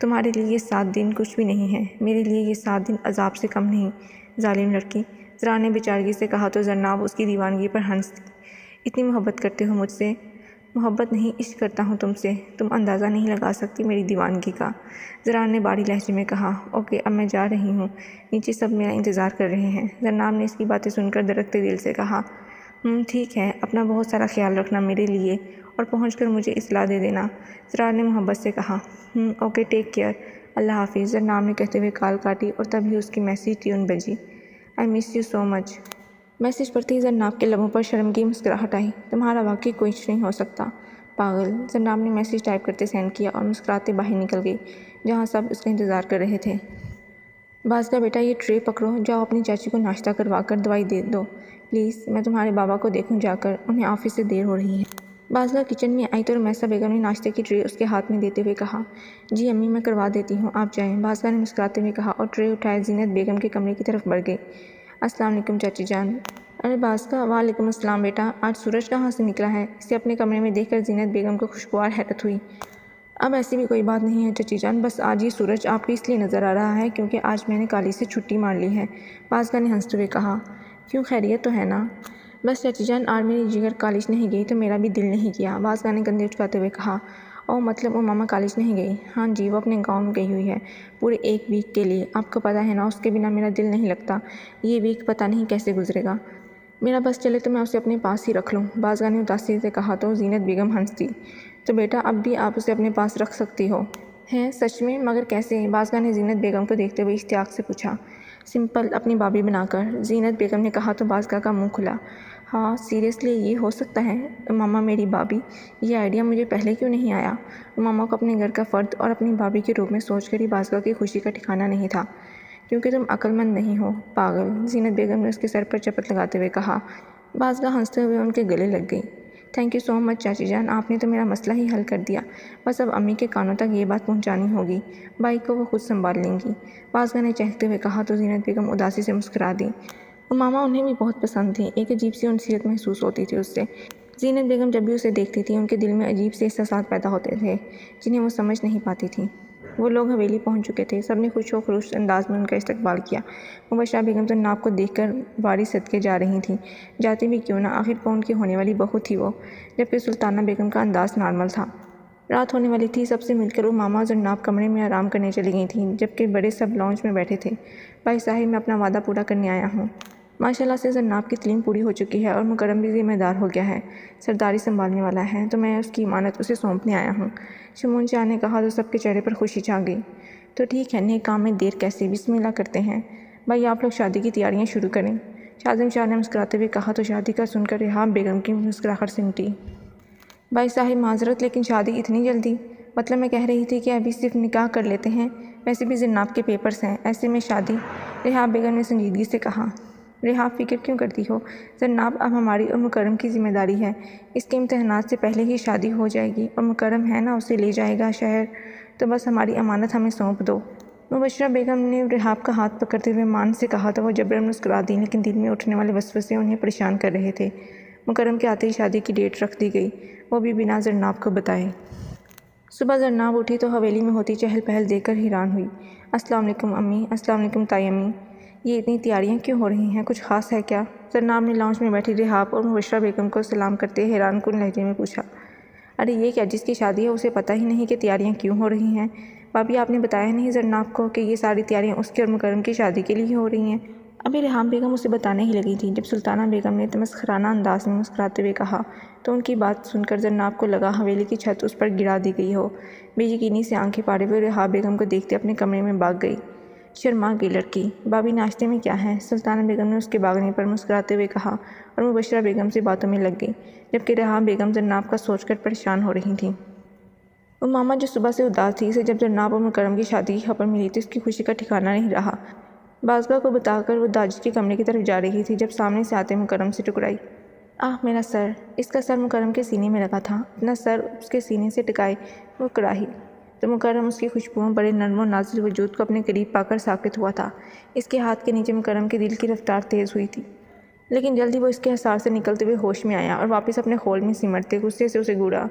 تمہارے لیے یہ 7 دن کچھ بھی نہیں ہے، میرے لیے یہ 7 دن عذاب سے کم نہیں۔ ظالم لڑکی، زرا نے بیچارگی سے کہا تو زرناب اس کی دیوانگی پر ہنس دی۔ اتنی محبت کرتے ہو مجھ سے؟ محبت نہیں، عشق کرتا ہوں تم سے، تم اندازہ نہیں لگا سکتی میری دیوانگی کا، زرا نے باری لہجے میں کہا۔ اوکے، اب میں جا رہی ہوں، نیچے سب میرا انتظار کر رہے ہیں۔ زرناب نے اس کی باتیں سن کر درکتے دل سے کہا، ٹھیک ہے، اپنا بہت سارا خیال رکھنا میرے لیے، اور پہنچ کر مجھے اطلاع دے دینا، زرا نے محبت سے کہا۔ اوکے، ٹیک کیئر، اللہ حافظ، زرناب نے کہتے ہوئے کال کاٹی اور تبھی اس کی میسیج ٹیون بجی۔ I miss you so much. Message پڑھتے ہی زرناب کے لبوں پر شرم کی مسکراہٹ آئی۔ تمہارا واقعی کوئی نہیں ہو سکتا، پاگل، زرناب نے میسیج ٹائپ کرتے سینڈ کیا اور مسکراتے باہر نکل گئی جہاں سب اس کا انتظار کر رہے تھے۔ بازگا بیٹا، یہ ٹرے پکڑو، جاؤ اپنی چاچی کو ناشتہ کروا کر دوائی دے دو پلیز، میں تمہارے بابا کو دیکھوں جا کر، انہیں آفس سے دیر ہو رہی ہے۔ بازگا کچن میں آئی تو رمیسا بیگم نے ناشتے کی ٹرے اس کے ہاتھ میں دیتے ہوئے کہا، جی امی، میں کروا دیتی ہوں، آپ جائیں، بازگا نے مسکراتے ہوئے کہا اور ٹرے اٹھائے زینت بیگم کے کمرے کی طرف بڑھ گئی۔ السلام علیکم چاچی جان۔ ارے بازگا، وعلیکم السلام بیٹا، آج سورج کہاں سے نکلا ہے؟ اسے اپنے کمرے میں دیکھ کر زینت بیگم کو خوشگوار حیرت ہوئی۔ اب ایسی بھی کوئی بات نہیں ہے چچی جان، بس آج یہ سورج آپ کو اس لیے نظر آ رہا ہے کیونکہ آج میں نے کالج سے چھٹی مار لی ہے، بازگا نے ہنستے ہوئے کہا۔ کیوں، خیریت تو ہے نا؟ بس چچی جان، آج میری جگر کالج نہیں گئی تو میرا بھی دل نہیں کیا، بازگا نے کندھے اٹھاتے ہوئے کہا۔ اوہ، مطلب وہ ماما کالج نہیں گئی؟ ہاں جی، وہ اپنے گاؤں میں گئی ہوئی ہے پورے 1 ویک کے لیے، آپ کو پتہ ہے نا، اس کے بنا میرا دل نہیں لگتا، یہ ویک پتہ نہیں کیسے گزرے گا، میرا بس چلے تو میں اسے اپنے پاس ہی رکھ لوں، بازگا نے اداسی سے کہا تو زینت بیگم ہنس دی۔ تو بیٹا اب بھی آپ اسے اپنے پاس رکھ سکتی ہو۔ ہیں سچ میں؟ مگر کیسے؟ بازگا نے زینت بیگم کو دیکھتے ہوئے اشتیاق سے پوچھا۔ سمپل، اپنی بابی بنا کر، زینت بیگم نے کہا تو بازگا کا منہ کھلا۔ ہاں سیریسلی یہ ہو سکتا ہے ماما میری بابی؟ یہ آئیڈیا مجھے پہلے کیوں نہیں آیا؟ ماما کو اپنے گھر کا فرد اور اپنی بابی کے روپ میں سوچ کر ہی بازگا کی خوشی کا ٹھکانہ نہیں تھا۔ کیونکہ تم عقل مند نہیں ہو، پاگل، زینت بیگم نے اس کے سر پر چپت لگاتے ہوئے کہا۔ بازگا ہنستے ہوئے ان کے گلے لگ گئی۔ تھینک یو سو مچ چاچی جان، آپ نے تو میرا مسئلہ ہی حل کر دیا، بس اب امی کے کانوں تک یہ بات پہنچانی ہوگی، بھائی کو وہ خود سنبھال لیں گی، بازگا نے چہکتے ہوئے کہا تو زینت بیگم اداسی سے مسکرا دی۔ وہ ماما انہیں بھی بہت پسند تھی، ایک عجیب سی انسیت محسوس ہوتی تھی اس سے۔ زینت بیگم جب بھی اسے دیکھتی تھی ان کے دل میں عجیب سے احساسات پیدا ہوتے تھے جنہیں وہ سمجھ نہیں پاتی تھی۔ وہ لوگ حویلی پہنچ چکے تھے، سب نے خوش و خروش انداز میں ان کا استقبال کیا۔ مبشرہ بیگم زرناب کو دیکھ کر باری صدقے جا رہی تھیں، جاتی بھی کیوں نہ، آخر کون کی ہونے والی بہو تھی وہ، جبکہ سلطانہ بیگم کا انداز نارمل تھا۔ رات ہونے والی تھی، سب سے مل کر وہ ماما زرناب کمرے میں آرام کرنے چلی گئی تھیں، جبکہ بڑے سب لاؤنج میں بیٹھے تھے۔ بھائی صاحب، میں اپنا وعدہ پورا کرنے آیا ہوں۔ ماشاءاللہ سے زرناب کی تعلیم پوری ہو چکی ہے اور مکرم بھی ذمہ دار ہو گیا ہے، سرداری سنبھالنے والا ہے، تو میں اس کی امانت اسے سونپنے آیا ہوں، شمون شاہ نے کہا تو سب کے چہرے پر خوشی چھا گئی۔ تو ٹھیک ہے، نیک کام میں دیر کیسے، بسم اللہ کرتے ہیں، بھائی آپ لوگ شادی کی تیاریاں شروع کریں، شاذم شاہ نے مسکراتے ہوئے کہا تو شادی کا سن کر ریحام بیگم کی مسکراہٹ سمٹی۔ بھائی صاحب معذرت، لیکن شادی اتنی جلدی؟ مطلب میں کہہ رہی تھی کہ ابھی صرف نکاح کر لیتے ہیں، ویسے بھی زرناب کے پیپرز ہیں، ایسے میں شادی، ریحام بیگم نے سنجیدگی سے کہا۔ ریحام فکر کیوں کرتی ہو، زرناب اب ہماری اور مکرم کی ذمہ داری ہے، اس کے امتحانات سے پہلے ہی شادی ہو جائے گی اور مکرم ہے نا اسے لے جائے گا شہر، تو بس ہماری امانت ہمیں سونپ دو۔ مبشرہ بیگم نے ریحام کا ہاتھ پکڑتے ہوئے مان سے کہا تو وہ جبراً مسکرا دیں، لیکن دل میں اٹھنے والے وسوسے انہیں پریشان کر رہے تھے۔ مکرم کے آتے ہی شادی کی ڈیٹ رکھ دی گئی، وہ بھی بنا زرناب کو بتائے۔ صبح زرناب اٹھی تو حویلی میں ہوتی چہل پہل دیکھ کر حیران ہوئی۔ السلام علیکم امی۔ السلام علیکم تائی امی۔ یہ اتنی تیاریاں کیوں ہو رہی ہیں، کچھ خاص ہے کیا؟ زرناب نے لاؤنج میں بیٹھی ریحام اور مبشرہ بیگم کو سلام کرتے حیران کن لہجے میں پوچھا۔ ارے یہ کیا، جس کی شادی ہے اسے پتہ ہی نہیں کہ تیاریاں کیوں ہو رہی ہیں؟ بھابھی آپ نے بتایا نہیں زرناب کو کہ یہ ساری تیاریاں اس کی اور مکرم کی شادی کے لیے ہو رہی ہیں؟ ابھی ریحام بیگم اسے بتانے ہی لگی تھی جب سلطانہ بیگم نے تمسخرانہ انداز میں مسکراتے ہوئے کہا تو ان کی بات سن کر زرناب کو لگا حویلی کی چھت اس پر گرا دی گئی ہو۔ بے یقینی سے آنکھیں پاڑے ہوئے ریحام بیگم کو دیکھتے اپنے کمرے میں بھاگ گئی۔ شرما گئی لڑکی۔ بھابھی ناشتے میں کیا ہے؟ سلطانہ بیگم نے اس کے بھاگنے پر مسکراتے ہوئے کہا اور مبشرہ بیگم سے باتوں میں لگ گئی، جبکہ ریحام بیگم زرناب کا سوچ کر پریشان ہو رہی تھیں۔ وہ ماما جو صبح سے اداس تھی، اسے جب زرناب اور مکرم کی شادی کی خبر ملی تو اس کی خوشی کا ٹھکانہ نہیں رہا۔ بازگا کو بتا کر وہ داجی کے کمرے کی طرف جا رہی تھی جب سامنے سے آتے مکرم سے ٹکرائی۔ آہ میرا سر! اس کا سر مکرم کے سینے میں لگا تھا، اپنا سر اس کے سینے سے ٹکائے وہ کراہی تو مکرم اس کی خوشبوؤں بڑے نرم و نازل وجود کو اپنے قریب پا کر ساکت ہوا تھا۔ اس کے ہاتھ کے نیچے مکرم کے دل کی رفتار تیز ہوئی تھی، لیکن جلد ہی وہ اس کے حصار سے نکلتے ہوئے ہوش میں آیا اور واپس اپنے خول میں سمٹتے غصے سے اسے گھورا۔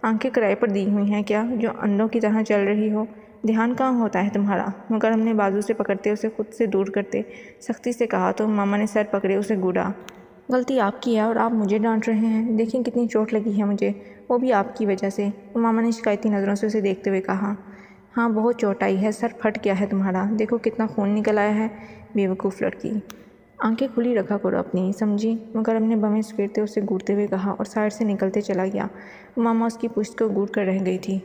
آنکھیں کرائے پر دی ہوئی ہیں کیا جو اندھوں کی طرح چل رہی ہو؟ دھیان کہاں ہوتا ہے تمہارا؟ مکرم نے بازو سے پکڑتے اسے خود سے دور کرتے سختی سے کہا تو ماما نے سر پکڑے اسے گوڑا۔ غلطی آپ کی ہے اور آپ مجھے ڈانٹ رہے ہیں، دیکھیں کتنی چوٹ لگی ہے مجھے، وہ بھی آپ کی وجہ سے۔ ماما نے شکایتی نظروں سے اسے دیکھتے ہوئے کہا۔ ہاں بہت چوٹ آئی ہے، سر پھٹ گیا ہے تمہارا، دیکھو کتنا خون نکل آیا ہے، بے وقوف لڑکی۔ آنکھیں کھلی رکھا کرو اپنی، سمجھی؟ مکرم نے بمیں پھیرتے اسے گھورتے ہوئے کہا اور سائڈ سے نکلتے چلا گیا۔ ماما اس کی پشت کو گھور کر رہ گئی تھی۔